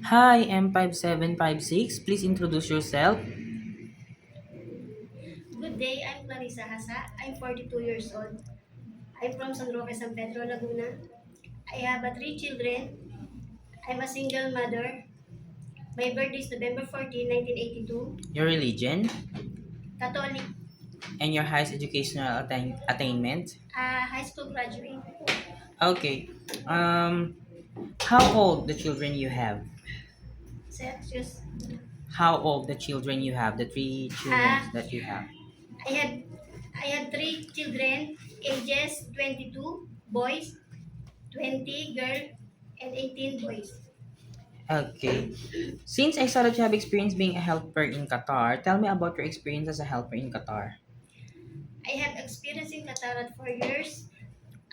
Hi, M5756. Please introduce yourself. Good day, I'm Clarissa Hasa. I'm 42 years old. I'm from San Roque, San Pedro, Laguna. I have three children. I'm a single mother. My birthday is November 14, 1982. Your religion, Catholic, and your highest educational attainment. high school graduate. Okay. Um, how old the children you have? Celsius. How old the children you have? The three children Uh, that you have. I had I had three children, ages 22 boys, 20 girl, and 18 boys. Okay. Since I saw that you have experience being a helper in Qatar, tell me about your experience as a helper in Qatar. I have experience in Qatar at 4 years.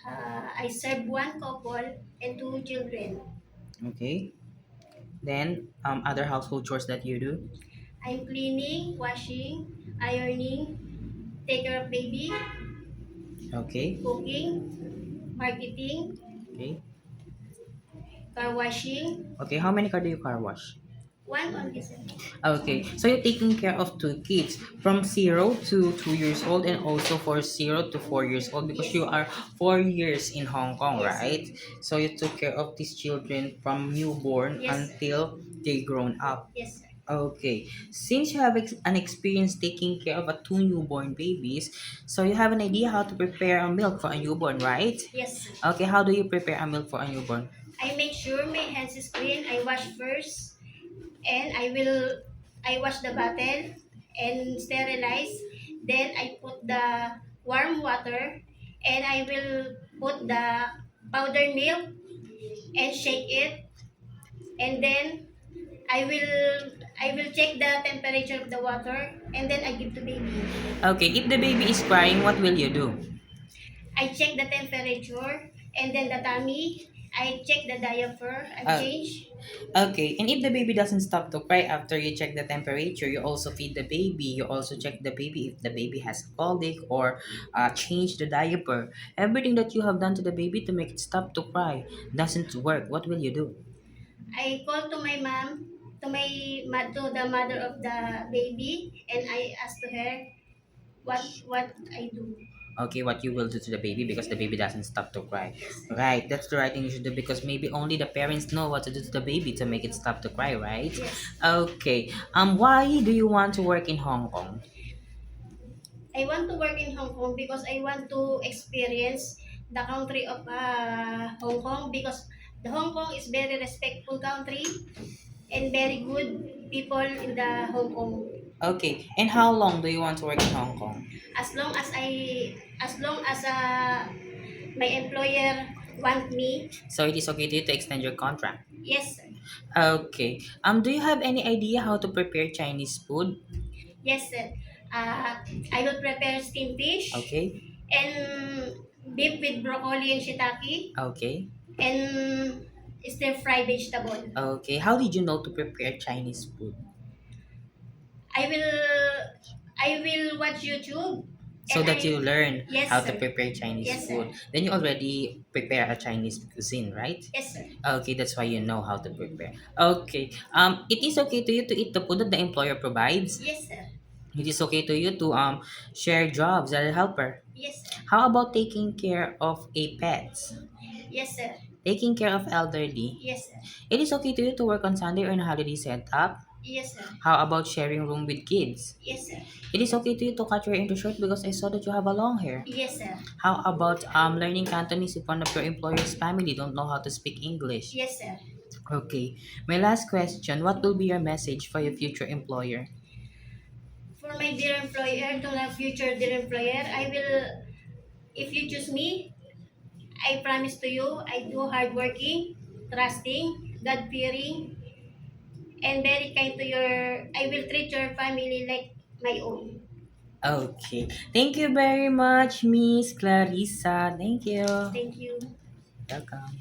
I served one couple and two children. Okay. Then, other household chores that you do. I'm cleaning, washing, ironing, take care of baby, Okay. cooking, marketing, Okay. car washing, Okay. How many car do you car wash? one on this. Okay, so you're taking care of two kids from 0 to 2 years old and also for 0 to 4 years old because Yes, you are 4 years in Hong Kong, yes, sir. right? So you took care of these children from newborn Yes, sir. until they grown up. Yes, sir. Okay, since you have an experience taking care of a two newborn babies, so you have an idea how to prepare a milk for a newborn, right? Yes, sir. Okay, how do you prepare a milk for a newborn? I make sure my hands is clean. I wash first, and I wash the bottle and sterilize. Then I put the warm water, and I will put the powdered milk and shake it, and then I will check the temperature of the water, and then I give to baby. Okay, if the baby is crying, what will you do? I check the temperature, and then the tummy. I check the diaper. I Uh, change. Okay, and if the baby doesn't stop to cry after you check the temperature, you also feed the baby. You also check the baby if the baby has colic or change the diaper. Everything that you have done to the baby to make it stop to cry doesn't work. What will you do? I call to my mom, to the mother of the baby, and I ask to her what I do. Okay, what you will do to the baby because the baby doesn't stop to cry. Right, that's the right thing you should do because maybe only the parents know what to do to the baby to make it stop to cry, right? Yes, Okay. Why do you want to work in Hong Kong? I want to work in Hong Kong because I want to experience the country of Hong Kong, because the Hong Kong is very respectful country and very good people in the Hong Kong. Okay, and how long do you want to work in Hong Kong? As long as my employer want me. So it is okay to you to extend your contract. Yes, sir. Okay. Do you have any idea how to prepare Chinese food? Yes, sir. Uh, I will prepare steamed fish Okay. and beef with broccoli and shiitake Okay. and stir fry vegetable. Okay. How did you know to prepare Chinese food? I will I will watch YouTube So and that you I learn how yes, to sir. prepare Chinese Yes, sir. food. Then you already prepare a Chinese cuisine, right? Yes, sir. Okay, that's why you know how to prepare. Okay. It is okay to you to eat the food that the employer provides. Yes, sir. It is okay to you to share jobs as a helper. Yes, sir. How about taking care of a pets? Yes, sir. Taking care of elderly. Yes, sir. It is okay to you to work on Sunday or in a holiday setup. Yes, sir. How about sharing room with kids? Yes, sir. It is okay to you to cut your hair into short because I saw that you have a long hair. Yes, sir. How about learning Cantonese if one of your employer's family don't know how to speak English? Yes, sir. Okay. My last question, what will be your message for your future employer? For my dear employer, to the future dear employer, I will, if you choose me, I promise to you, I do hardworking, trusting, God-fearing, and very kind to your, I will treat your family like my own. Okay. Thank you very much, Miss Clarissa. Thank you. Thank you. Welcome.